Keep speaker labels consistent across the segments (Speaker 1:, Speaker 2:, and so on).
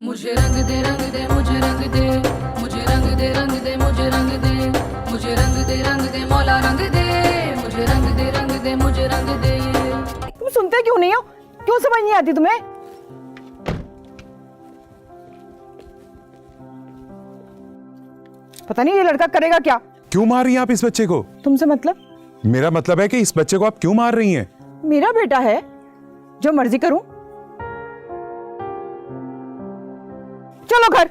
Speaker 1: मुझे रंग दे रंग दे मुझे रंग दे मुझे रंग दे रंग दे मुझे रंग दे मुझे रंग दे मौला रंग दे मुझे रंग दे रंग दे मुझे रंग दे।
Speaker 2: तुम सुनते क्यों नहीं हो? क्यों समझ नहीं आती तुम्हें? पता नहीं ये लड़का करेगा क्या।
Speaker 3: क्यों मार रही हैं आप इस बच्चे को?
Speaker 2: तुमसे मतलब?
Speaker 3: मेरा मतलब है कि इस बच्चे को आप क्यों मार रही हैं?
Speaker 2: मेरा बेटा है, जो मर्जी करूं। चलो घर।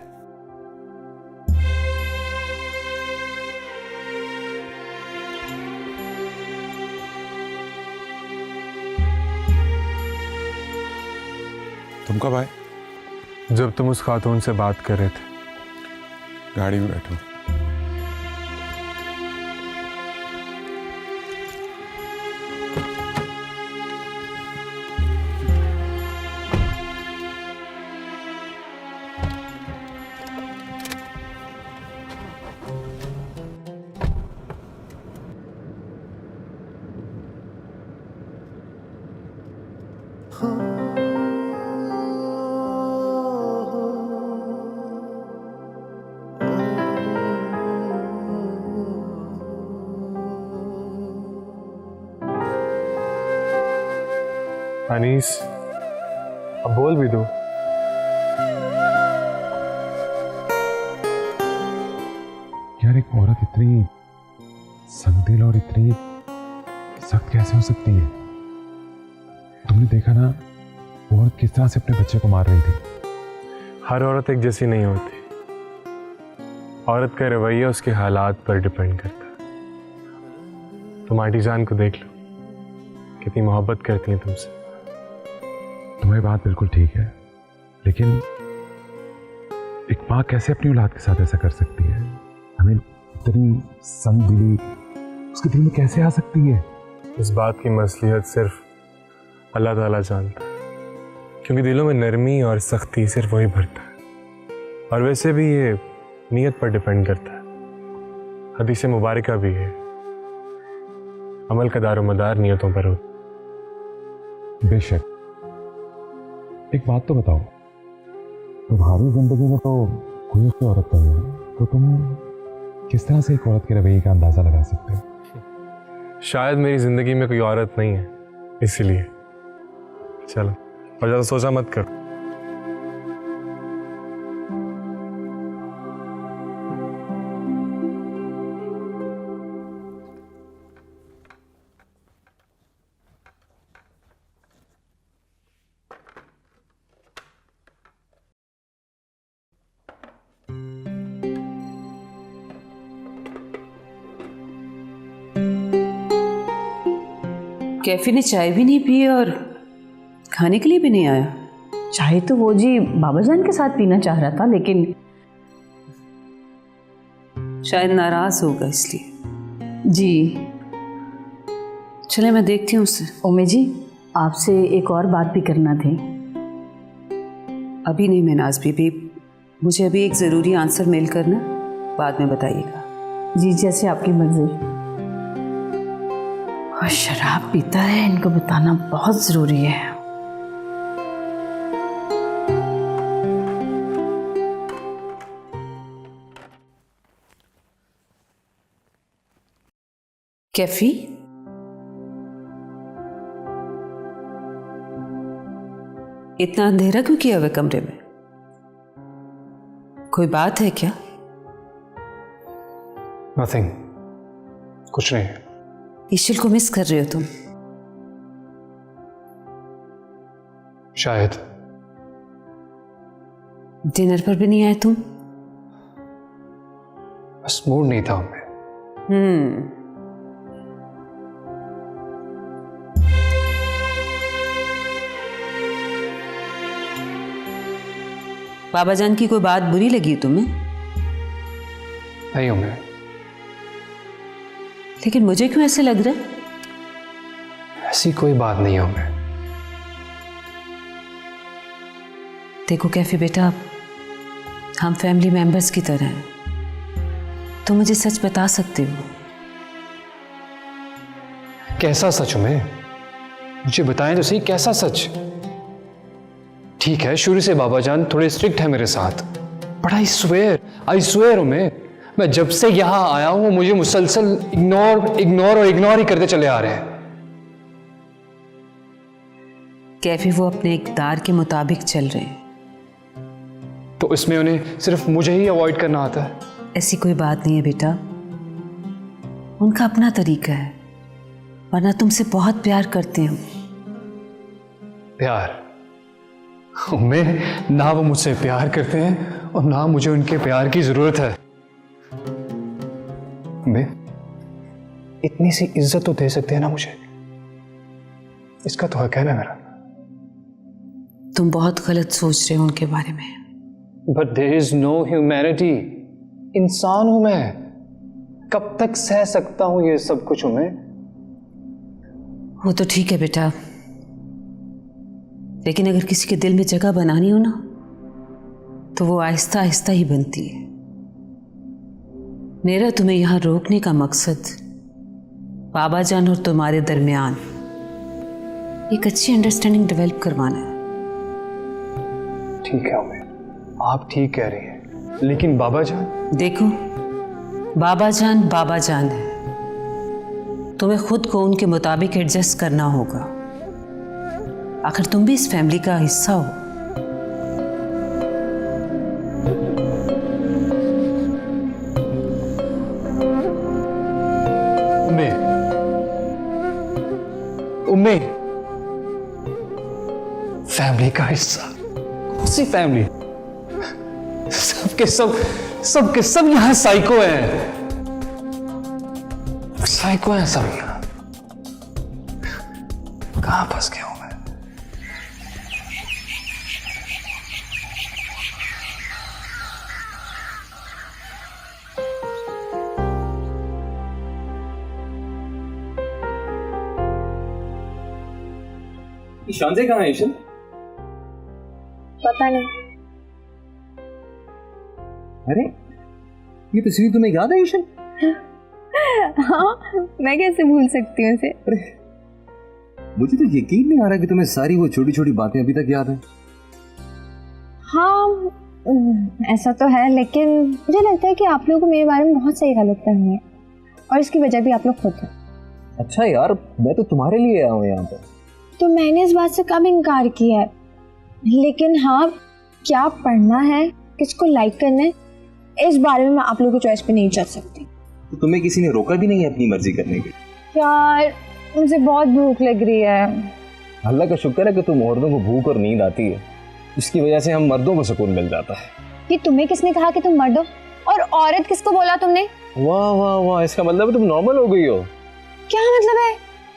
Speaker 3: तुम कब आए?
Speaker 4: जब तुम उस खातून से बात कर रहे थे।
Speaker 3: गाड़ी में बैठो।
Speaker 4: अनीस, अब बोल भी दो।
Speaker 3: यार एक औरत इतनी संगदिल और इतनी सख्त कैसे हो सकती है? तुमने देखा ना वो औरत किस तरह से अपने बच्चे को मार रही थी।
Speaker 4: हर औरत एक जैसी नहीं होती। औरत का रवैया उसके हालात पर डिपेंड करता है। तुम आंटी जान को देख लो, कितनी मोहब्बत करती हैं तुमसे।
Speaker 3: तुम्हारी बात बिल्कुल ठीक है, लेकिन एक माँ कैसे अपनी औलाद के साथ ऐसा कर सकती है? हमें इतनी संगदिली उसके दिल में कैसे आ सकती है?
Speaker 4: इस बात की मसलियत सिर्फ अल्लाह ताला जानता है, क्योंकि दिलों में नरमी और सख्ती सिर्फ वही भरता है। और वैसे भी ये नीयत पर डिपेंड करता है। हदीस मुबारका भी है, अमल का दारोमदार नियतों पर हो।
Speaker 3: बेशक, एक बात तो बताओ, तुम्हारी जिंदगी में तो कोई ऐसी औरत नहीं है, तो तुम किस तरह से एक औरत के रवैये का अंदाजा लगा सकते हो?
Speaker 4: शायद मेरी जिंदगी में कोई औरत नहीं है, इसलिए। चलो, और ज़्यादा सोचा मत करो।
Speaker 5: कैफी ने चाय भी नहीं पी और खाने के लिए भी नहीं आया।
Speaker 6: चाहे तो वो जी बाबा जान के साथ पीना चाह रहा था, लेकिन
Speaker 5: शायद नाराज होगा इसलिए।
Speaker 6: जी
Speaker 5: चले मैं देखती हूँ उससे।
Speaker 6: ओमे जी, आपसे एक और बात भी करना थी।
Speaker 5: अभी नहीं महनाज बीबी, मुझे अभी एक ज़रूरी आंसर मेल करना, बाद में बताइएगा।
Speaker 6: जी जैसे आपकी मर्जी। और शराब पीता है, इनको बताना बहुत ज़रूरी है।
Speaker 5: कैफी, इतना अंधेरा क्यों किया हुआ कमरे में? कोई बात है क्या?
Speaker 4: नथिंग, कुछ नहीं।
Speaker 5: ईशिल को मिस कर रहे हो तुम?
Speaker 4: शायद।
Speaker 5: डिनर पर भी नहीं आए तुम?
Speaker 4: बस मूड नहीं था उनमें।
Speaker 5: बाबा जान की कोई बात बुरी लगी तुम्हें?
Speaker 4: नहीं उम्मीद।
Speaker 5: लेकिन मुझे क्यों ऐसे लग रहा है?
Speaker 4: ऐसी कोई बात नहीं है उम्मीद।
Speaker 5: देखो कैफी बेटा, हम फैमिली मेंबर्स की तरह हैं। तुम मुझे सच बता सकते हो।
Speaker 7: कैसा सच? में मुझे बताएं तो सही, कैसा सच? ठीक है, शुरू से बाबा जान थोड़े स्ट्रिक्ट है मेरे साथ, बट आई स्वेयर मैं जब से यहां आया हूं मुझे मुसलसल इग्नोर ही करते चले आ रहे हैं।
Speaker 5: कैफे वो अपने इक़्तिदार के मुताबिक चल रहे हैं।
Speaker 7: तो इसमें उन्हें सिर्फ मुझे ही अवॉइड करना आता है?
Speaker 5: ऐसी कोई बात नहीं है बेटा, उनका अपना तरीका है, वरना तुमसे बहुत प्यार करते हैं।
Speaker 7: प्यार? उम्मीद ना वो मुझसे प्यार करते हैं और ना मुझे उनके प्यार की जरूरत है। उम्मीद इतनी सी इज्जत तो दे सकते हैं ना मुझे, इसका तो हक है ना मेरा।
Speaker 5: तुम बहुत गलत सोच रहे हो उनके बारे में।
Speaker 7: But there is no humanity. इंसान हूं मैं, कब तक सह सकता हूं ये सब कुछ हूं मैं।
Speaker 5: वो तो ठीक है बेटा, लेकिन अगर किसी के दिल में जगह बनानी हो ना तो वो आहिस्ता आहिस्ता ही बनती है। मेरा तुम्हें यहां रोकने का मकसद बाबा जान और तुम्हारे दरमियान एक अच्छी अंडरस्टैंडिंग डेवलप करवाना है।
Speaker 7: ठीक है उम्मीद, आप ठीक कह रही हैं, लेकिन बाबा जान? देखो,
Speaker 5: बाबा जान है, तुम्हें खुद को उनके मुताबिक एडजस्ट करना होगा। आखिर तुम भी इस फैमिली का हिस्सा हो।
Speaker 7: उम्मीद फैमिली का हिस्सा? कौन सी फैमिली? सबके सब यहां साइको हैं, सब यहां। कहां फंस गया हूं मैं?
Speaker 8: ईशान से कहाँ है ईशान?
Speaker 9: पता नहीं।
Speaker 8: अरे ये तस्वीर तुम्हें याद है ईशान?
Speaker 9: हाँ, मैं कैसे भूल सकती हूँ उसे।
Speaker 8: अरे मुझे तो यकीन नहीं आ रहा कि तुम्हें सारी वो छोटी छोटी बातें अभी तक याद है।
Speaker 9: हाँ, ऐसा तो है, लेकिन मुझे लगता है कि आप लोगों को मेरे बारे में बहुत सही गलतफहमी है और इसकी वजह भी आप लोग खुद हैं।
Speaker 8: अच्छा यार, मैं तो तुम्हारे लिए आया हूँ यहाँ पर।
Speaker 9: तो मैंने इस बात से कब इनकार किया है, लेकिन हाँ, क्या पढ़ना है, किसको लाइक करना है, इस बारे में मैं आप लोगों की चॉइस पे नहीं चल सकती।
Speaker 8: तो तुम्हें किसी ने रोका भी नहीं है अपनी मर्जी करने की?
Speaker 9: यार मुझे बहुत भूख लग रही है।
Speaker 8: अल्लाह का शुक्र है कि तुम औरतों को भूख और नींद आती है, इसकी वजह से हम मर्दों को सुकून मिल जाता है।
Speaker 9: कि तुम्हें किसने कहा कि तुम मर्द हो, और औरत किसको बोला तुमने?
Speaker 8: वाह वाह वाह, इसका मतलब तुम नॉर्मल हो गई हो।
Speaker 9: क्या मतलब है?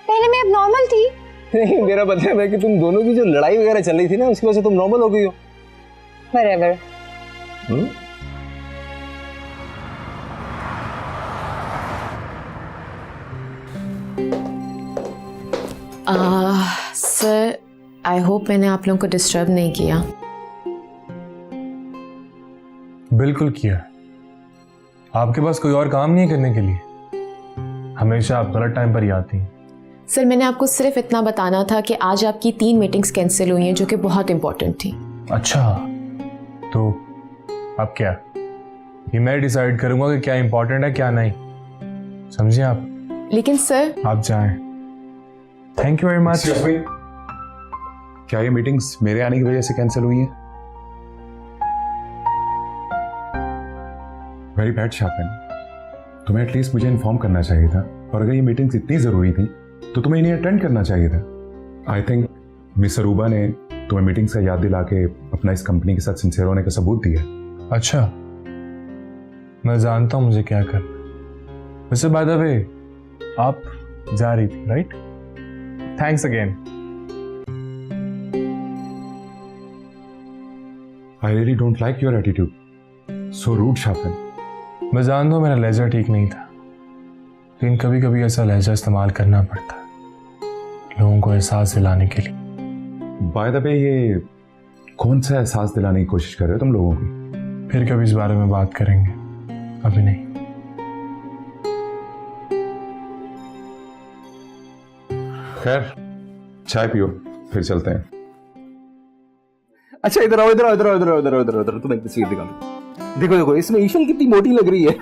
Speaker 9: पहले मैं अब नॉर्मल थी।
Speaker 8: नहीं, मेरा मतलब है कि तुम दोनों की जो लड़ाई वगैरह चल रही थी ना, उसकी वजह से तुम नॉर्मल हो गई हो।
Speaker 9: Whatever.
Speaker 10: सर, आई होप मैंने आप लोगों को डिस्टर्ब नहीं किया।
Speaker 4: बिल्कुल किया। आपके पास कोई और काम नहीं है करने के लिए? हमेशा आप गलत टाइम पर ही आती हैं।
Speaker 10: सर, मैंने आपको सिर्फ इतना बताना था कि आज आपकी 3 मीटिंग्स कैंसिल हुई हैं जो कि बहुत इंपॉर्टेंट थी।
Speaker 4: अच्छा, तो अब क्या? ये मैं डिसाइड करूंगा कि क्या इंपॉर्टेंट है क्या नहीं, समझिए आप।
Speaker 10: लेकिन सर,
Speaker 4: आप जाएं। Thank you very much.
Speaker 3: क्या ये मीटिंग्स मेरे आने की वजह से कैंसिल हुई हैं? वेरी बैड शापिन, तुम्हें एटलीस्ट मुझे इन्फॉर्म करना चाहिए था, और अगर ये मीटिंग्स इतनी जरूरी थी तो तुम्हें इन्हें अटेंड करना चाहिए था। आई थिंक मिस अरूबा ने तुम्हें मीटिंग्स का याद दिला के अपना इस कंपनी के साथ सिंसियर होने का सबूत दिया।
Speaker 4: अच्छा, मैं जानता हूं मुझे क्या करना। वैसे बाय द वे, आप जा रही थी right? Thanks again.
Speaker 3: I really don't like your attitude, so rude शापिन।
Speaker 4: मैं जानता हूं मेरा लहजा ठीक नहीं था, लेकिन कभी कभी ऐसा लहजा इस्तेमाल करना पड़ता है लोगों को एहसास दिलाने के लिए।
Speaker 3: बाय द वे, ये कौन सा एहसास दिलाने की कोशिश कर रहे हो तुम लोगों की?
Speaker 4: फिर कभी इस बारे में बात करेंगे, अभी नहीं।
Speaker 3: खैर, चाय पियो, फिर चलते हैं।
Speaker 8: अच्छा इधर आओ, इधर आओ, इधर आओ, इधर आओ, इधर आओ, इधर आओ, इधर आओ, तुम्हें एक तस्वीर दिखाऊं। देखो देखो, इसमें ईशल कितनी मोटी लग रही है।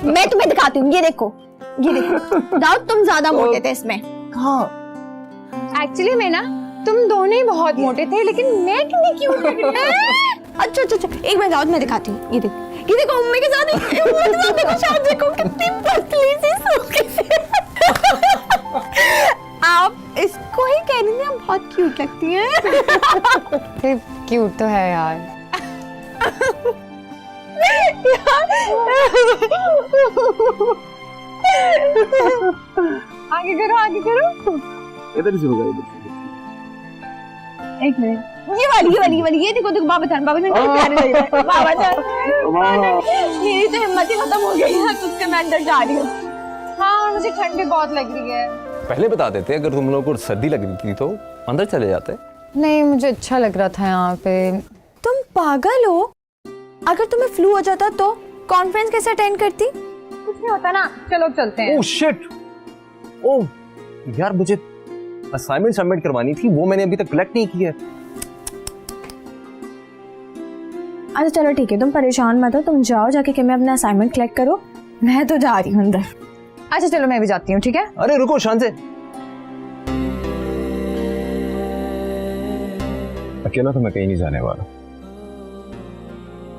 Speaker 9: मैं तुम्हें दिखाती हूँ, ये देखो, ये देखो। दाऊद तुम ज्यादा मोटे थे इसमें।
Speaker 8: हाँ
Speaker 9: एक्चुअली मैं ना, तुम दोनों ही बहुत मोटे थे, लेकिन मैं कितनी क्यूट लग रही है। अच्छा अच्छा अच्छा, एक मिनट दाऊद, मैं दिखाती हूँ। ये देखो, ये देखो मम्मी के साथ, देखो शायद, देखो कितनी पतली सी सूखी सी। आप इसको ही कह रही हैं, बहुत क्यूट लगती हैं।
Speaker 10: क्यूट तो है यार।
Speaker 9: आगे करो, आगे करो।
Speaker 8: इधर से होगा, इधर से।
Speaker 9: एक मिनट, ये वाली, ये देखो देखो, बाबा जान कितने प्यारे लग रहे हैं। बाबा जान, मेरी तो हिम्मत ही खत्म हो गई है, तुझसे मैं अंदर जा रही हूँ। हाँ, मुझे ठंड भी बहुत लग रही है।
Speaker 8: पहले बता देते, अगर तुम लोगों को सर्दी लग रही थी तो अंदर चले जाते।
Speaker 10: नहीं, मुझे अच्छा लग रहा था यहाँ पे।
Speaker 9: तुम पागल हो? अगर तुम्हें फ्लू हो जाता तो कॉन्फ्रेंस कैसे अटेंड करती?
Speaker 10: कुछ नहीं होता ना, चलो चलते हैं।
Speaker 8: ओह शिट, ओह यार, मुझे असाइनमेंट सबमिट करवानी थी, वो मैंने अभी तक कलेक्ट नहीं की है।
Speaker 9: अच्छा चलो ठीक है, तुम परेशान मत हो, तुम जाओ, जाके कि मैं अपना असाइनमेंट कलेक्ट करो, मैं तो जा रही हूँ अंदर।
Speaker 10: अच्छा चलो, मैं भी जाती हूँ, ठीक है?
Speaker 8: अरे रुको, शान से। अकेला तो मैं कहीं नहीं जाने वाला,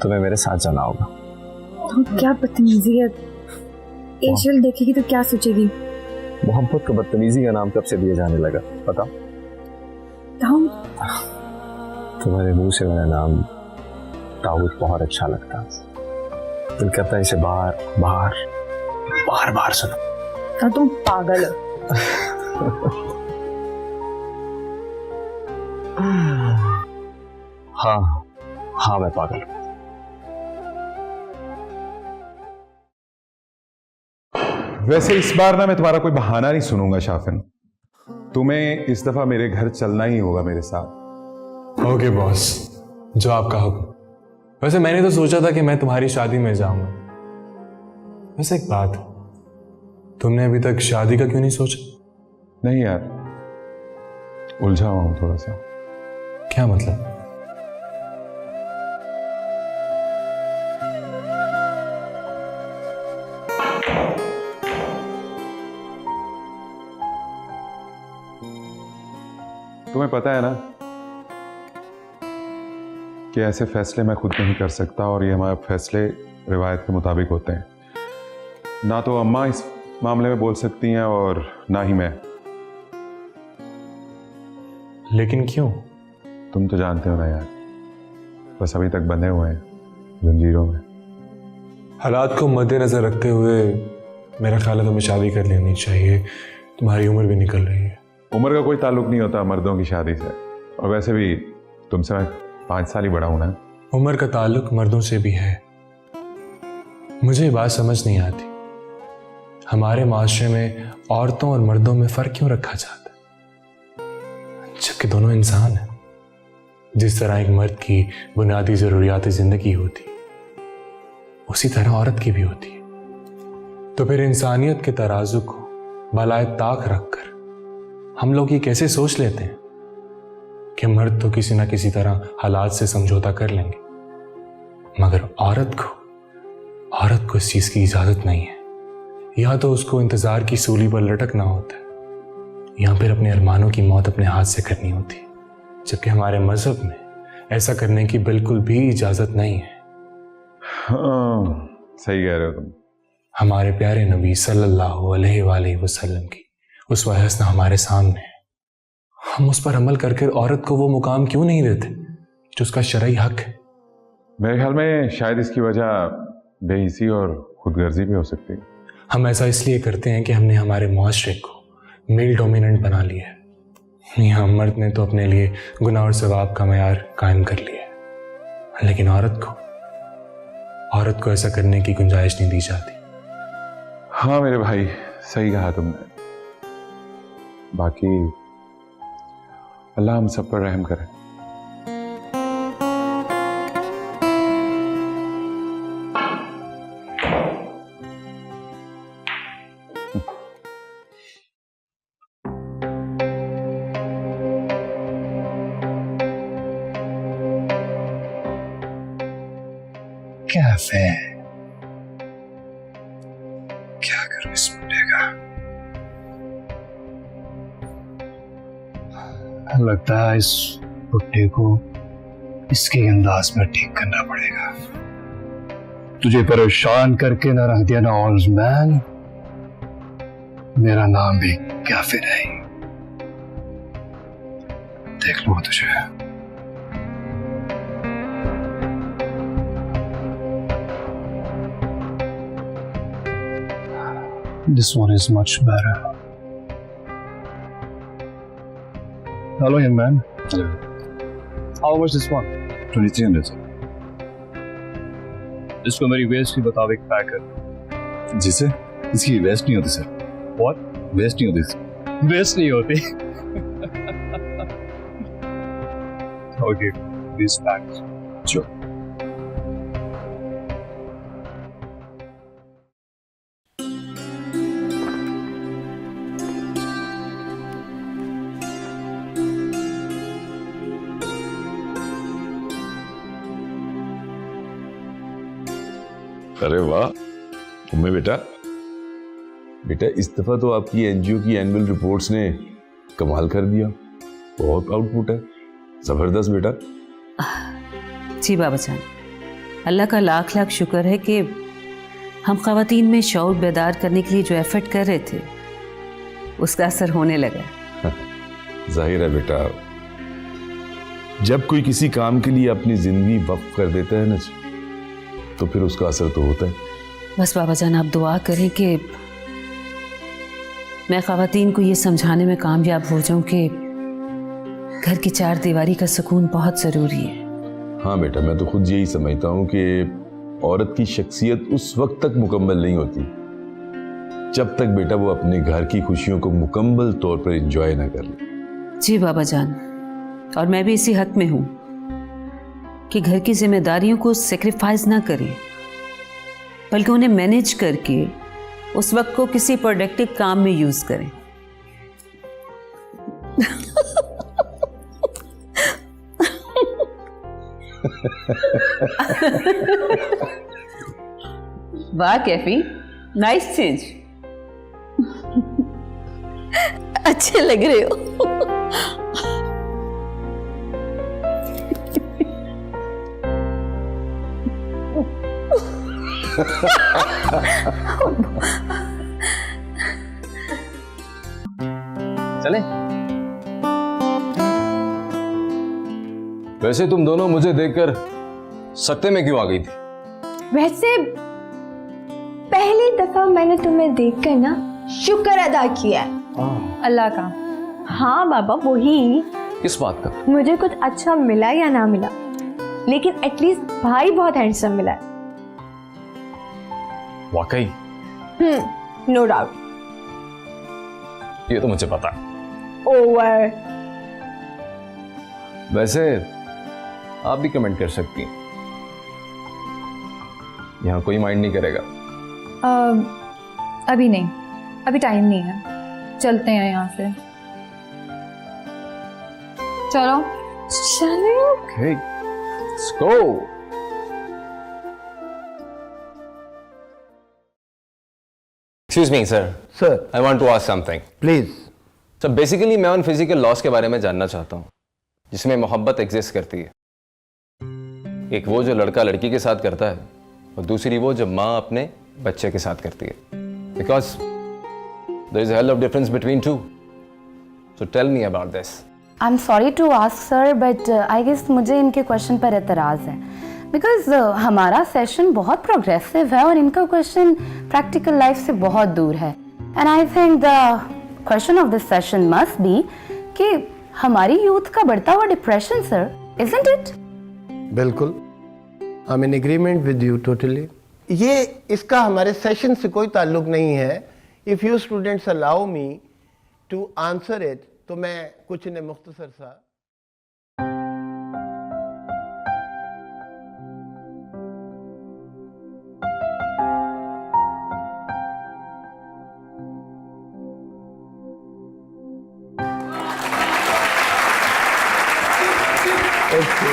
Speaker 8: तुम्हें मेरे साथ जाना होगा।
Speaker 9: तो क्या बदतमीजी है, एशल देखेगी तो क्या सोचेगी?
Speaker 8: मोहब्बत को बदतमीजी का नाम कब से दिया जाने लगा पता? तुम्हारे मुंह से मेरा नाम दाऊद बहुत अच्छा लगता, दिल करता है इसे बार बार बार बार सुनो।
Speaker 9: तो तुम पागल हो।
Speaker 8: हाँ हाँ, मैं पागल हूं।
Speaker 3: वैसे इस बार ना मैं तुम्हारा कोई बहाना नहीं सुनूंगा शाफिन, तुम्हें इस दफा मेरे घर चलना ही होगा मेरे साथ।
Speaker 4: ओके बॉस, जो आपका हुक्म। वैसे मैंने तो सोचा था कि मैं तुम्हारी शादी में जाऊंगा। वैसे एक बात, तुमने अभी तक शादी का क्यों नहीं सोचा?
Speaker 3: नहीं यार, उलझा हुआ हूं थोड़ा सा।
Speaker 4: क्या मतलब?
Speaker 3: तुम्हें पता है ना कि ऐसे फैसले मैं खुद नहीं कर सकता, और ये हमारे फैसले रिवायत के मुताबिक होते हैं। ना तो अम्मा इस मामले में बोल सकती हैं और ना ही मैं।
Speaker 4: लेकिन क्यों?
Speaker 3: तुम तो जानते हो ना यार, बस अभी तक बंधे हुए हैं जंजीरों में।
Speaker 4: हालात को मद्देनजर रखते हुए मेरा ख्याल है तुम्हें शादी कर लेनी चाहिए, तुम्हारी उम्र भी निकल रही है।
Speaker 3: उम्र का कोई ताल्लुक नहीं होता मर्दों की शादी से, और वैसे भी तुमसे मैं 5 साल ही बड़ा हूं ना।
Speaker 4: उम्र का ताल्लुक मर्दों से भी है। मुझे ये बात समझ नहीं आती, हमारे माशरे में औरतों और मर्दों में फर्क क्यों रखा जाता है, जबकि दोनों इंसान हैं। जिस तरह एक मर्द की बुनियादी जरूरियात जिंदगी होती, उसी तरह औरत की भी होती है। तो फिर इंसानियत के तराजू को भलाए ताक रखकर हम लोग ये कैसे सोच लेते हैं कि मर्द तो किसी ना किसी तरह हालात से समझौता कर लेंगे, मगर औरत को इस चीज की इजाजत नहीं है। या तो उसको इंतजार की सूली पर लटकना होता है, या फिर अपने अरमानों की मौत अपने हाथ से करनी होती है, जबकि हमारे मजहब में ऐसा करने की बिल्कुल भी इजाजत नहीं है।
Speaker 3: हाँ, सही कह रहे हो तुम।
Speaker 4: हमारे प्यारे नबी सल्लल्लाहु अलैहि वसल्लम की उस हसना हमारे सामने है, हम उस पर अमल करके औरत को वो मुकाम क्यों नहीं देते जो उसका शरई हक है?
Speaker 3: मेरे ख्याल में शायद इसकी वजह बेहिसी और खुदगर्जी भी हो सकती है।
Speaker 4: हम ऐसा इसलिए करते हैं कि हमने हमारे मुआशरे को मेल डोमिनेंट बना लिया है। यहाँ मर्द ने तो अपने लिए गुनाह और सवाब का मयार कायम कर लिया है, लेकिन औरत को ऐसा करने की गुंजाइश नहीं दी जाती।
Speaker 3: हाँ मेरे भाई, सही कहा तुमने। बाकी अल्लाह हम सब पर रहम करे।
Speaker 8: कैफे, क्या करूं इस बुढ़े का? लगता है इस बुढ़े को इसके अंदाज में ठीक करना पड़ेगा। तुझे परेशान करके ना रख दिया ना ऑल्समैन, मेरा नाम भी कैफे नहीं। देख लो तुझे। This one is much better. Hello, young man. Hello. How much this one? 2300. इसको मेरी वेस्ट के मुताबिक पैक कर। जिसे? इसकी वेस्ट नहीं होती सर। What? वेस्ट नहीं होती। वेस्ट नहीं होती। Okay, these packs. Sure.
Speaker 11: अरे वाह उम्मे बेटा, बेटा इस दफा तो आपकी एनजीओ की एनुअल रिपोर्ट्स ने कमाल कर दिया। बहुत आउटपुट है, जबरदस्त बेटा।
Speaker 5: जी बाबा जान, अल्लाह का लाख लाख शुक्र है कि हम ख़वातीन में शऊर बेदार करने के लिए जो एफर्ट कर रहे थे उसका असर होने लगा।
Speaker 11: जाहिर है बेटा, जब कोई किसी काम के लिए अपनी जिंदगी वक्फ कर देता है ना तो फिर उसका असर तो होता है।
Speaker 5: बस बाबा जान आप दुआ करें कि मैं ख़वातीन को ये समझाने में कामयाब हो जाऊं कि घर की चार दीवारी का सुकून बहुत ज़रूरी है।
Speaker 11: हाँ बेटा, मैं तो खुद यही समझता हूँ कि औरत की शख्सियत उस वक्त तक मुकम्मल नहीं होती जब तक बेटा वो अपने घर की खुशियों को मुकम्मल तौर पर एंजॉय ना कर ले।
Speaker 5: जी बाबा जान, और मैं भी इसी हक में हूँ कि घर की जिम्मेदारियों को सेक्रीफाइस ना करें, बल्कि उन्हें मैनेज करके उस वक्त को किसी प्रोडक्टिव काम में यूज करें। वाह कैफी, नाइस चेंज।
Speaker 9: अच्छे लग रहे हो।
Speaker 8: चले? वैसे तुम दोनों मुझे देखकर सत्ते में क्यों आ गई थी?
Speaker 9: वैसे पहली दफा मैंने तुम्हें देखकर ना शुक्र अदा किया है अल्लाह का। हाँ बाबा, वही।
Speaker 8: किस बात का?
Speaker 9: मुझे कुछ अच्छा मिला या ना मिला, लेकिन एटलीस्ट भाई बहुत हैंडसम मिला है।
Speaker 8: वाकई?
Speaker 9: No doubt.
Speaker 8: ये तो मुझे पता है।
Speaker 9: ओवर।
Speaker 8: वैसे आप भी कमेंट कर सकती हैं, यहाँ कोई माइंड नहीं करेगा।
Speaker 12: अभी नहीं, अभी टाइम नहीं है, चलते हैं यहाँ से। चलो
Speaker 9: चलो।
Speaker 8: Okay, let's go. Excuse me, sir.
Speaker 13: Sir.
Speaker 8: I want to ask something.
Speaker 13: Please.
Speaker 8: So basically मैं उन फिजिकल लॉस के बारे में जानना चाहता हूँ जिसमें मोहब्बत एग्जिस्ट करती है। एक वो जो लड़का लड़की के साथ करता है, और दूसरी वो जब माँ अपने बच्चे के साथ करती है। Because there is a hell of difference between two. So tell me about this.
Speaker 6: I'm sorry to ask sir, but I guess मुझे इनके क्वेश्चन पर एतराज़ है, बिकॉज हमारा सेशन बहुत प्रोग्रेसिव है और इनका क्वेश्चन प्रैक्टिकल लाइफ से बहुत दूर है। And I think the question of this session must be कि हमारी यूथ का बढ़ता हुआ डिप्रेशन सर, isn't it?
Speaker 13: बिल्कुल, I am in agreement with you totally. ये इसका हमारे सेशन से कोई ताल्लुक नहीं है। If you students allow me to answer it, तो मैं कुछ इन्हें मुख्तसर सा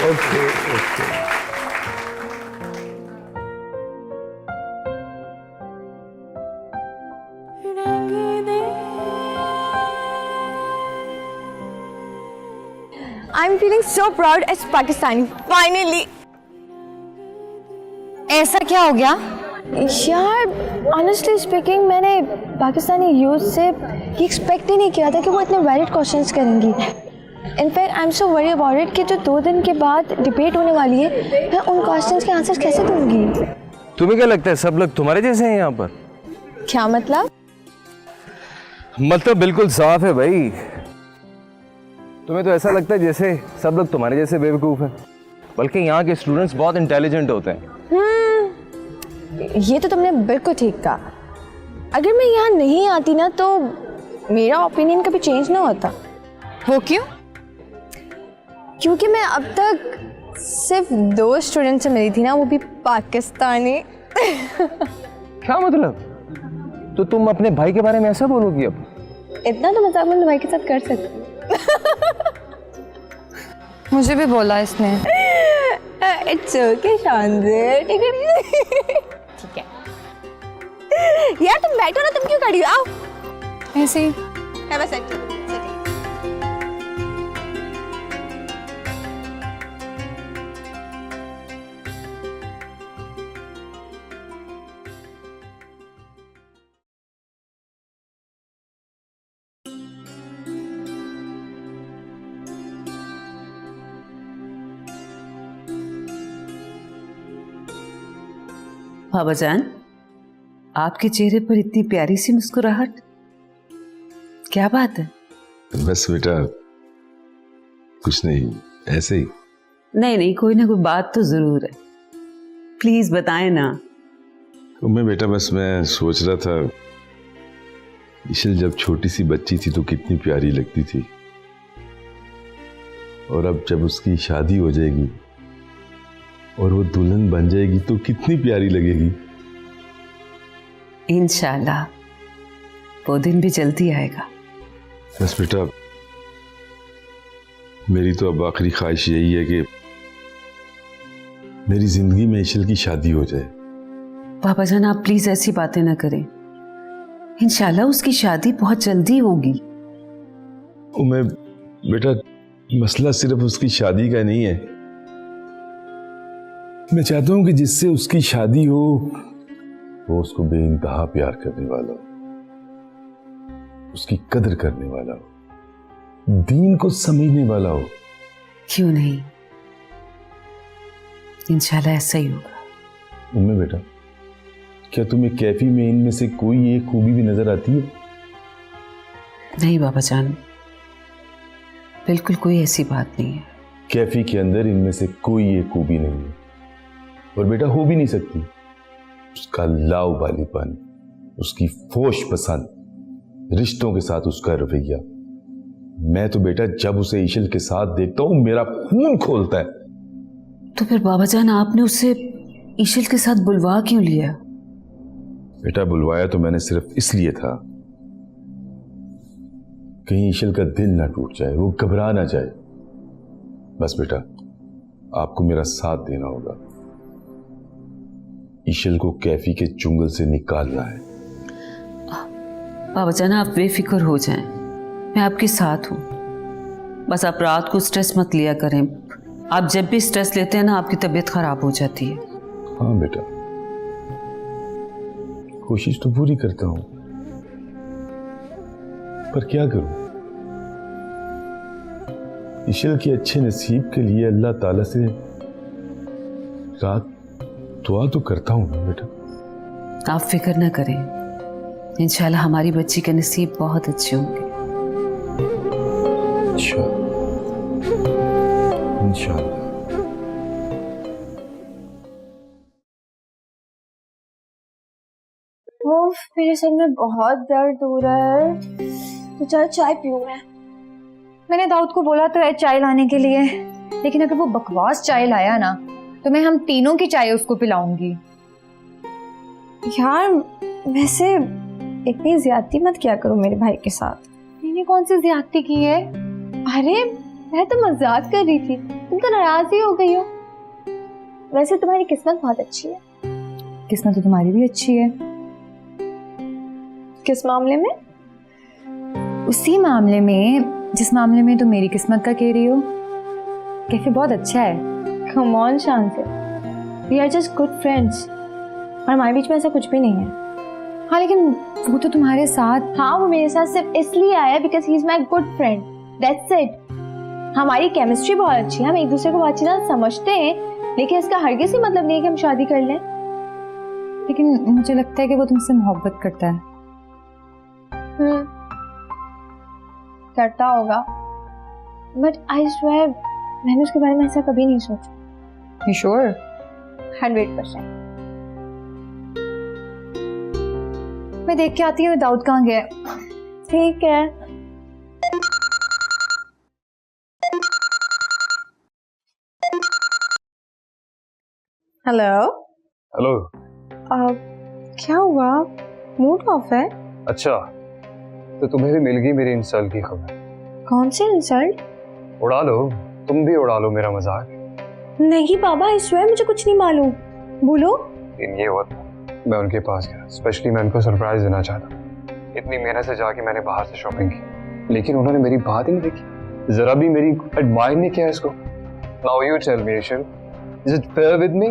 Speaker 13: okay.
Speaker 9: I'm feeling so proud as Pakistani. Finally.
Speaker 12: ऐसा क्या हो गया?
Speaker 9: यार ऑनेस्टली स्पीकिंग मैंने पाकिस्तानी यूथ से ये एक्सपेक्ट ही नहीं किया था कि वो इतने वैलिड क्वेश्चंस करेंगी। In fact I am so worry about it कि जो 2 दिन के बाद डिबेट होने वाली है मैं उन क्वेश्चंस के आंसर्स कैसे दूंगी।
Speaker 8: तुम्हें क्या लगता है सब लोग तुम्हारे जैसे हैं यहाँ पर?
Speaker 9: क्या मतलब?
Speaker 8: मतलब बिल्कुल साफ है भाई। तुम्हें तो ऐसा लगता है जैसे सब लोग तुम्हारे जैसे बेवकूफ़ हैं, बल्कि यहाँ के स्टूडेंट्स बहुत इंटेलिजेंट होते हैं।
Speaker 9: ये तो तुमने बिल्कुल ठीक कहा। अगर मैं यहाँ नहीं आती ना तो मेरा ओपिनियन कभी चेंज ना होता।
Speaker 12: वो क्यों?
Speaker 9: क्योंकि मैं अब तक सिर्फ 2 स्टूडेंट से मिली थी ना, वो भी पाकिस्तानी।
Speaker 8: क्या मतलब? तो तुम अपने भाई के बारे में ऐसा बोलोगी अब?
Speaker 9: इतना तो मजाक मैं भाई के साथ कर सकती हूँ।
Speaker 12: मुझे भी बोला इसने।
Speaker 9: इट्स ओके शानदार। ठीक है यार तुम बैठो ना, तुम क्यों खड़ी हो? आओ
Speaker 12: ऐसे ही।
Speaker 9: बस
Speaker 5: बाबा जान, आपके चेहरे पर इतनी प्यारी सी मुस्कुराहट, क्या बात है?
Speaker 11: बस बेटा कुछ नहीं, ऐसे ही।
Speaker 5: नहीं नहीं, कोई ना कोई बात तो जरूर है, प्लीज बताएं ना।
Speaker 11: तो मैं सोच रहा था, इशल जब छोटी सी बच्ची थी तो कितनी प्यारी लगती थी, और अब जब उसकी शादी हो जाएगी और वो दुल्हन बन जाएगी तो कितनी प्यारी लगेगी।
Speaker 5: इंशाल्लाह वो दिन भी जल्दी आएगा।
Speaker 11: बस बेटा मेरी तो अब आखिरी ख्वाहिश यही है कि मेरी जिंदगी में इशल की शादी हो जाए।
Speaker 5: बाबा जान आप प्लीज ऐसी बातें ना करें, इंशाल्लाह उसकी शादी बहुत जल्दी होगी।
Speaker 11: मैं बेटा मसला सिर्फ उसकी शादी का नहीं है, मैं चाहता हूं कि जिससे उसकी शादी हो वो उसको बेइंतहा प्यार करने वाला हो, उसकी कदर करने वाला हो, दीन को समझने वाला हो।
Speaker 5: क्यों नहीं, इंशाल्लाह ऐसा ही होगा।
Speaker 11: उम्मे बेटा क्या तुम्हें कैफी में इनमें से कोई एक खूबी भी नजर आती है?
Speaker 5: नहीं बाबा जान, बिल्कुल कोई ऐसी बात नहीं है।
Speaker 11: कैफी के अंदर इनमें से कोई एक खूबी नहीं है, और बेटा हो भी नहीं सकती। उसका लाव वालीपन, उसकी फोश पसंद, रिश्तों के साथ उसका रवैया, मैं तो बेटा जब उसे इशल के साथ देखता हूं मेरा खून खोलता है।
Speaker 5: तो फिर बाबा जान आपने उसे इशल के साथ बुलवा क्यों लिया?
Speaker 11: बेटा बुलवाया तो मैंने सिर्फ इसलिए था कहीं इशल का दिल ना टूट जाए, वो घबरा ना जाए। बस बेटा आपको मेरा साथ देना होगा, इशल को कैफी के चुंगल से निकालना है।
Speaker 5: बाबा जान आप बेफिक्र हो जाएं, मैं आपके साथ हूं। बस आप रात को स्ट्रेस मत लिया करें, आप जब भी स्ट्रेस लेते हैं ना आपकी तबीयत खराब हो जाती है।
Speaker 11: हाँ बेटा कोशिश तो पूरी करता हूं, पर क्या करूं, इशल के अच्छे नसीब के लिए अल्लाह ताला से रात दुआ तो करता हूं ना बेटा।
Speaker 5: आप फिक्र ना करें, इंशाल्लाह हमारी बच्ची के नसीब बहुत अच्छे होंगे।
Speaker 11: अच्छा इंशाल्लाह।
Speaker 9: ओफ मेरे सर में बहुत दर्द हो रहा है, तो चल चाय पीऊं मैं।
Speaker 12: मैंने दाऊद को बोला तो है चाय लाने के लिए, लेकिन अगर वो बकवास चाय लाया ना तो मैं हम तीनों की चाय उसको पिलाऊंगी।
Speaker 9: यार वैसे इतनी ज्यादती मत किया करो मेरे भाई के साथ।
Speaker 12: मैंने कौन सी ज्यादती की है?
Speaker 9: अरे मैं तो मजाक कर रही थी, तुम तो नाराज ही हो गई हो। वैसे तुम्हारी किस्मत बहुत अच्छी है।
Speaker 12: किस्मत तो तुम्हारी भी अच्छी है।
Speaker 9: किस मामले में?
Speaker 12: उसी मामले में जिस मामले में तुम मेरी किस्मत का कह रही हो। कैफे बहुत अच्छा है। कम ऑन शान से, we are just good friends और हमारे बीच में ऐसा कुछ भी नहीं है। हाँ लेकिन वो तो तुम्हारे साथ, हाँ वो मेरे साथ सिर्फ इसलिए आया because he is my good friend, that's it. हमारी केमिस्ट्री बहुत अच्छी है, हम एक दूसरे को बहुत अच्छी तरह समझते हैं, लेकिन इसका हरगिज़ ही मतलब नहीं है कि हम शादी कर लें। लेकिन मुझे लगता है कि वो तुमसे मोहब्बत करता है। करता होगा, बट आई स्वेयर मैंने उसके बारे में ऐसा कभी नहीं सोचा। You sure? 100%। मैं देख के आती हूँ दाऊद कहाँ गया। ठीक है। Hello
Speaker 7: hello.
Speaker 12: क्या हुआ? मूड ऑफ है?
Speaker 7: अच्छा, तो तुम्हें भी मिल गई मेरी इंसल्ट की खबर?
Speaker 12: कौन सी इंसल्ट?
Speaker 7: उड़ा लो, तुम भी उड़ा लो मेरा मजाक।
Speaker 12: नहीं बाबा, इस स्वयं मुझे कुछ नहीं मालूम, बोलो।
Speaker 7: लेकिन ये हुआ था, मैं उनके पास गया, स्पेशली मैं उनको सरप्राइज देना चाहता। इतनी मेहनत से जाके मैंने बाहर से शॉपिंग की, लेकिन उन्होंने मेरी बात ही नहीं देखी, जरा भी मेरी एडमायर नहीं किया इसको। Now you tell me Ishal, is it fair with me?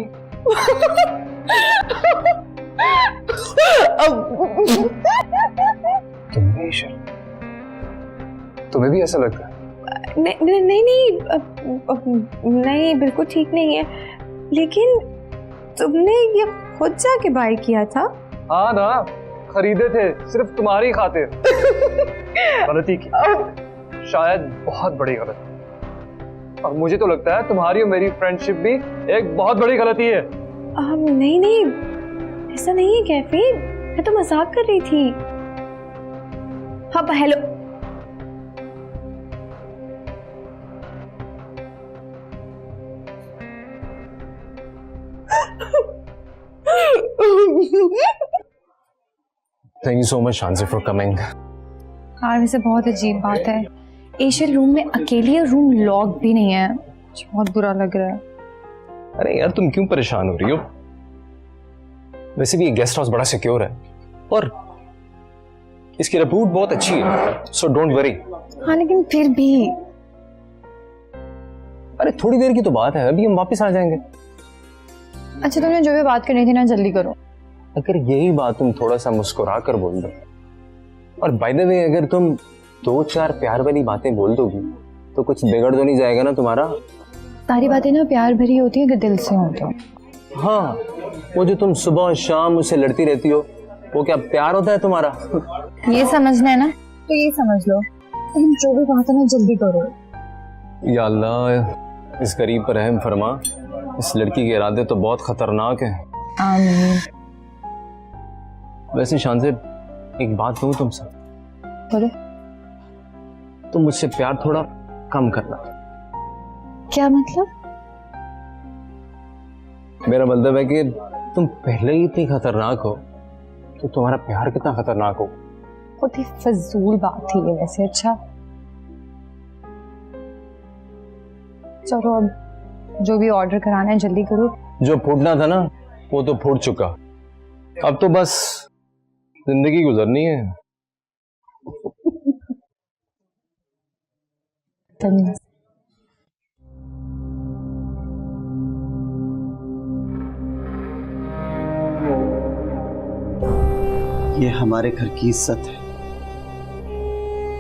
Speaker 7: तुमने ईशल, तुम्हें भी ऐसा लगता है?
Speaker 12: नहीं बिल्कुल ठीक नहीं है, लेकिन तुमने ये खुद जाके बाय किया था?
Speaker 7: हाँ ना, खरीदे थे सिर्फ तुम्हारी खातिर। गलती की, शायद बहुत बड़ी गलती, और मुझे तो लगता है तुम्हारी और मेरी फ्रेंडशिप भी एक बहुत बड़ी गलती है।
Speaker 12: नहीं ऐसा नहीं है कैफी, मैं तो मजाक कर रही थी। हाँ hello,
Speaker 8: thank you so much Shanti for coming.
Speaker 12: हाँ वैसे बहुत अजीब बात है, एशियल रूम में अकेली है, रूम लॉक भी नहीं है, मुझे बहुत बुरा लग रहा है।
Speaker 8: अरे यार तुम क्यों परेशान हो रही हो? वैसे भी ये गेस्ट हाउस बड़ा सिक्योर है और इसकी रिपोर्ट बहुत अच्छी है, सो डोंट वरी।
Speaker 12: हाँ लेकिन फिर भी।
Speaker 8: अरे थोड़ी देर की तो बात है, अभी हम वापस आ जाएंगे।
Speaker 12: अच्छा तुमने जो भी बात करनी थी ना जल्दी करो।
Speaker 8: अगर यही बात तुम थोड़ा सा मुस्कुरा कर बोल दो, और बाय द वे अगर तुम 2-4 प्यार वाली बातें बोल दोगी तो कुछ बिगड़ तो नहीं जाएगा ना तुम्हारा?
Speaker 12: सारी बातें ना प्यार भरी होती है, दिल से होती है।
Speaker 8: हाँ, वो जो तुम सुबह और शाम मुझसे लड़ती रहती हो, वो क्या प्यार होता है तुम्हारा?
Speaker 12: ये समझना है ना तो ये समझ लो, लेकिन जो भी बात है ना जल्दी करो।
Speaker 8: या अल्लाह, इस गरीब पर रहम फरमा, इस लड़की के इरादे तो बहुत खतरनाक है।
Speaker 12: आमीन।
Speaker 8: वैसे शांति, एक बात कहूं तुमसे?
Speaker 12: बोलो।
Speaker 8: तुम मुझसे प्यार थोड़ा कम करना।
Speaker 12: क्या मतलब?
Speaker 8: मेरा मतलब है कि तुम पहले ही इतनी खतरनाक हो तो तुम्हारा प्यार कितना खतरनाक हो।
Speaker 12: बहुत ही फजूल बात थी ये वैसे। अच्छा चलो अब जो भी ऑर्डर कराना है जल्दी करो।
Speaker 8: जो फूटना था ना वो तो फूट चुका, अब तो बस जिंदगी गुजरनी है।
Speaker 14: ये हमारे घर की इज्जत है,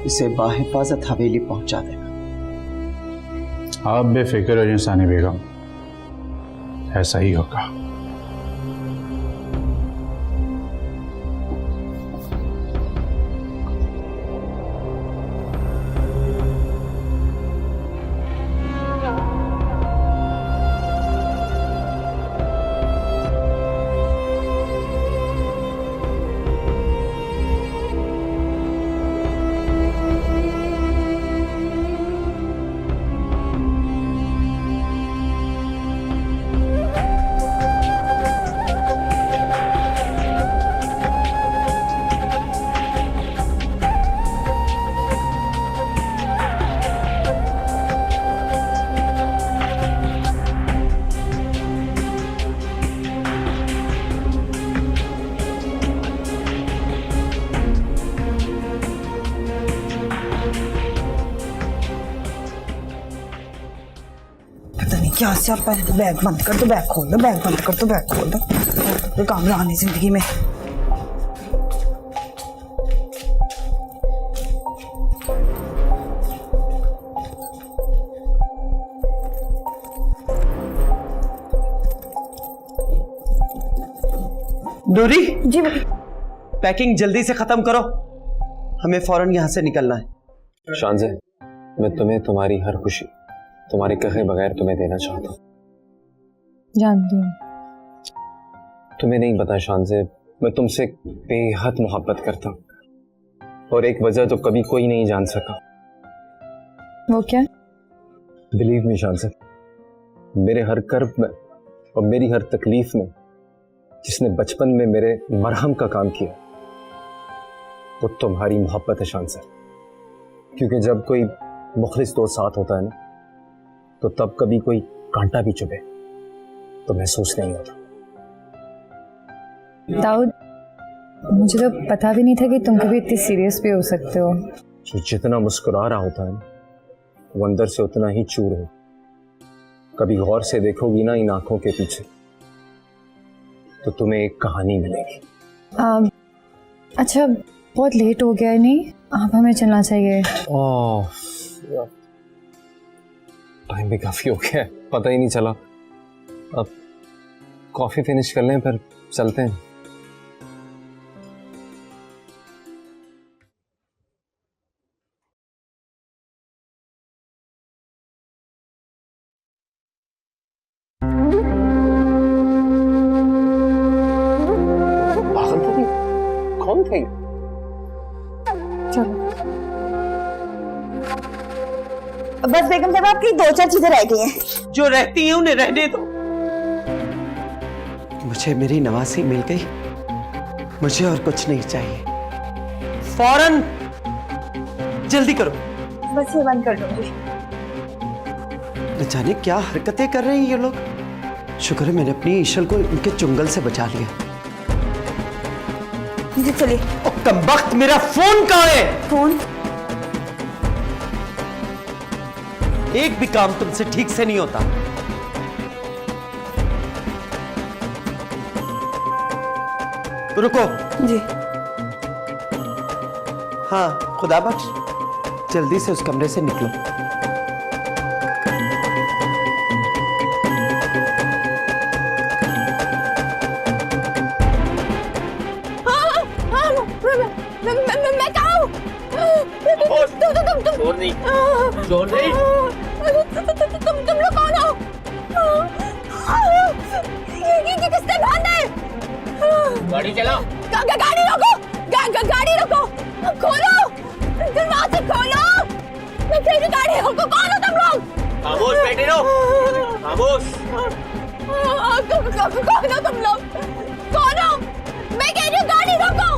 Speaker 14: इसे बाहिफाजत हवेली पहुंचा देना।
Speaker 3: आप बेफिक्र हो इंसानी बेगम, ऐसा ही होगा।
Speaker 2: क्या से आप पहले बैग बंद कर दो, बैग खोल दो, बैग बंद कर दो, बैग खोल दो, कोई काम रहा नहीं जिंदगी में।
Speaker 14: डोरी
Speaker 2: जी
Speaker 14: पैकिंग जल्दी से खत्म करो, हमें फौरन यहाँ से निकलना है।
Speaker 8: शानज़े, मैं तुम्हें तुम्हारी हर खुशी तुम्हारे कहे बगैर तुम्हें देना चाहता हूँ।
Speaker 12: जानती हूँ।
Speaker 8: तुम्हें नहीं पता शानज़े, मैं तुमसे बेहद मोहब्बत करता हूँ, और एक वजह जो कभी कोई नहीं जान सका।
Speaker 12: वो क्या?
Speaker 8: बिलीव मी शानज़े, मेरे हर कर्ब में और मेरी हर तकलीफ में जिसने बचपन में मेरे मरहम का काम किया वो तुम्हारी मोहब्बत है शानज़े। क्योंकि जब कोई मुखलिस दोस्त साथ होता है ना, तो तब कभी कोई कांटा भी चुभे तो महसूस नहीं होता।
Speaker 12: दाऊद, मुझे तो पता भी नहीं था कि तुम कभी इतनी सीरियस भी हो सकते हो।
Speaker 8: जो जितना मुस्कुरा रहा होता है ना, वो अंदर से उतना ही चूर हो। कभी गौर से देखोगी ना इन आंखों के पीछे तो तुम्हें एक कहानी मिलेगी।
Speaker 12: अच्छा, बहुत लेट हो गया है, नहीं अब हमें चलना चाहिए।
Speaker 8: टाइम भी काफी हो गया है, पता ही नहीं चला। अब कॉफी फिनिश कर लें फिर चलते हैं। कौन थे?
Speaker 12: चलो।
Speaker 2: बस बेगम साहब, आपकी 2-4 चीजें रह गई हैं।
Speaker 14: जो रहती हैं उन्हें रहने दो। मुझे मेरी नवासी मिल गई, मुझे और कुछ नहीं चाहिए। फौरन जल्दी करो।
Speaker 2: बस ये बंद कर दूंगी।
Speaker 14: न जाने क्या हरकतें कर रहे हैं ये लोग। शुक्र है मैंने अपनी ईशल को इनके चुंगल से बचा लिया।
Speaker 2: जी चलिए।
Speaker 14: कमबख्त, मेरा फोन कहाँ है?
Speaker 2: फोन?
Speaker 14: एक भी काम तुमसे ठीक से नहीं होता। रुको।
Speaker 2: जी।
Speaker 14: हाँ, खुदा बख्श, जल्दी से उस कमरे से निकलो।
Speaker 9: मैं कहाँ हूँ? तुम लोग कौन हो? ये किसने बांधा है? गाड़ी चलाओ। गाड़ी रोको, गाड़ी रोको, खोलो, दरवाजा खोलो। मैं कह रही गाड़ी रोको। कौन हो तुम लोग?
Speaker 15: खामोश बैठे रहो, खामोश।
Speaker 9: कौन हो तुम लोग? कौन हो? मैं कह रही हूँ गाड़ी रोको।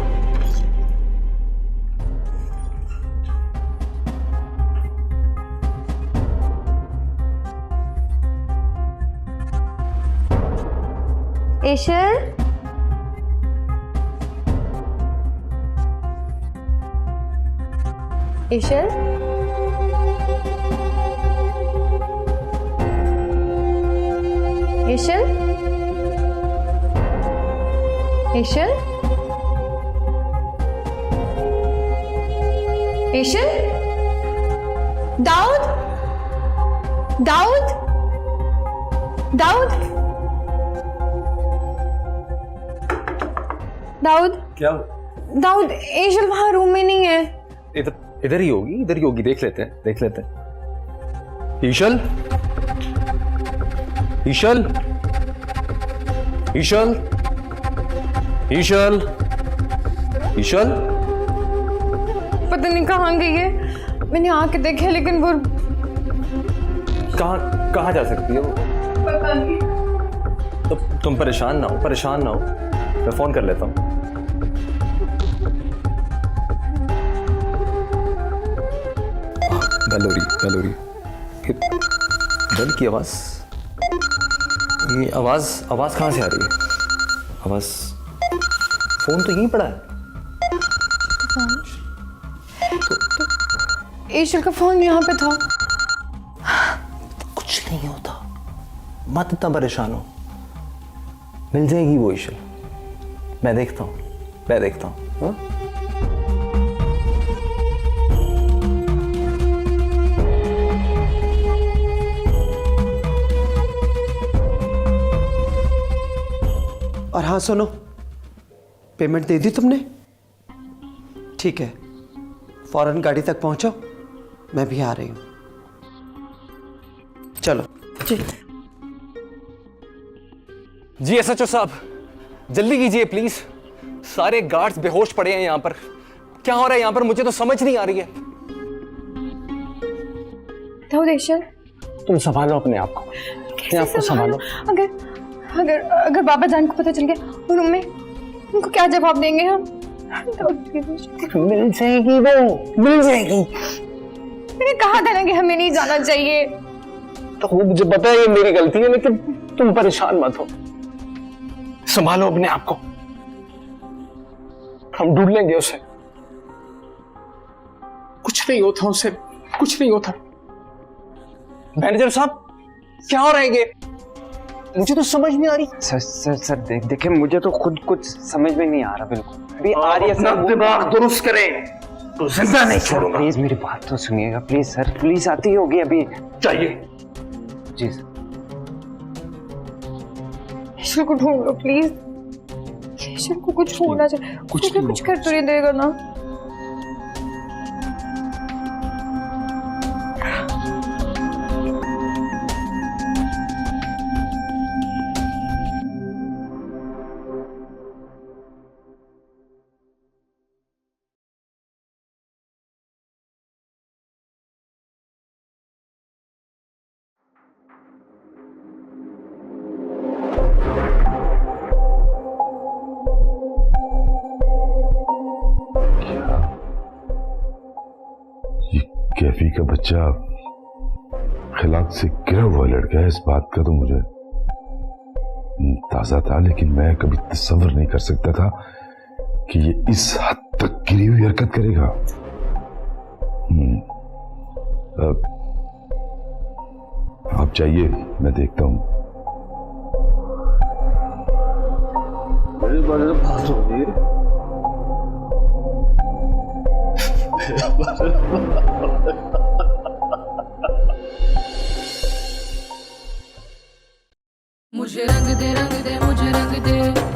Speaker 12: ईशल, ईशल, ईशल, ईशल, ईशल, दाऊद, दाऊद, दाऊद, दाऊद।
Speaker 8: क्या?
Speaker 12: दाऊद, ईशल वहां रूम में नहीं है।
Speaker 8: इधर ही होगी, देख लेते हैं। ईशल, ईशल, ईशल, ईशल, ईशल,
Speaker 12: पता नहीं कहाँ गई है। मैंने आके देखे लेकिन वो
Speaker 8: कहाँ जा सकती है वो?
Speaker 12: पता नहीं।
Speaker 8: तो तुम परेशान ना हो, मैं फोन कर लेता हूँ। बेल हो रही। बेल की आवाज, ये आवाज कहाँ से आ रही है? आवाज, फोन तो यहीं पड़ा है।
Speaker 12: ईशल का फोन यहाँ पे था।
Speaker 14: कुछ नहीं होता,
Speaker 15: मत इतना परेशान हो, मिल जाएगी वो ईशल। मैं देखता हूँ, हाँ?
Speaker 14: और हाँ सुनो, पेमेंट दे दी तुमने? ठीक है, फौरन गाड़ी तक पहुंचो, मैं भी आ रही हूं। चलो
Speaker 8: जी एसएचओ साहब, जल्दी कीजिए प्लीज। सारे गार्ड्स बेहोश पड़े हैं यहाँ पर। क्या हो रहा है यहाँ पर, मुझे तो समझ नहीं आ रही है।
Speaker 15: तुम संभालो अपने आप को, अपने आप को संभालो।
Speaker 9: अगर अगर बाबा जान को पता चल गया और उम्मी, उनको क्या जवाब देंगे हम?
Speaker 15: मिल जाएगी वो, मिल जाएगी।
Speaker 9: मैंने कहा था ना कि हमें नहीं जाना चाहिए।
Speaker 15: तो वो मुझे पता है ये मेरी गलती है, लेकिन तुम परेशान मत हो, संभालो अपने आप को। हम ढूंढ लेंगे उसे, कुछ नहीं होता उसे, कुछ नहीं होता। मैनेजर साहब, क्या हो रहा है ये? मुझे तो समझ नहीं आ रही।
Speaker 14: सर देखिए, मुझे तो खुद कुछ समझ में नहीं आ रहा बिल्कुल। अभी आ रही है सर,
Speaker 15: दिमाग दुरुस्त करें तो जिंदा नहीं छोड़ूंगा।
Speaker 14: प्लीज मेरी बात तो सुनिएगा प्लीज सर, प्लीज आती होगी अभी।
Speaker 15: चाहिए
Speaker 14: जी सर।
Speaker 9: ईश्वर को ढूंढ लो प्लीज, ईश्वर को कुछ होना चाहिए। कुछ कर तो नहीं देगा ना?
Speaker 11: कैफी का बच्चा खिलाक से गिरा हुआ लड़का है, इस बात का तो मुझे ताजा था, लेकिन मैं कभी तस्वर नहीं कर सकता था कि ये इस हद तक गिरी हुई हरकत करेगा। आप जाइए, मैं देखता हूं।
Speaker 1: मुझे रंग दे, मुझे रंग दे।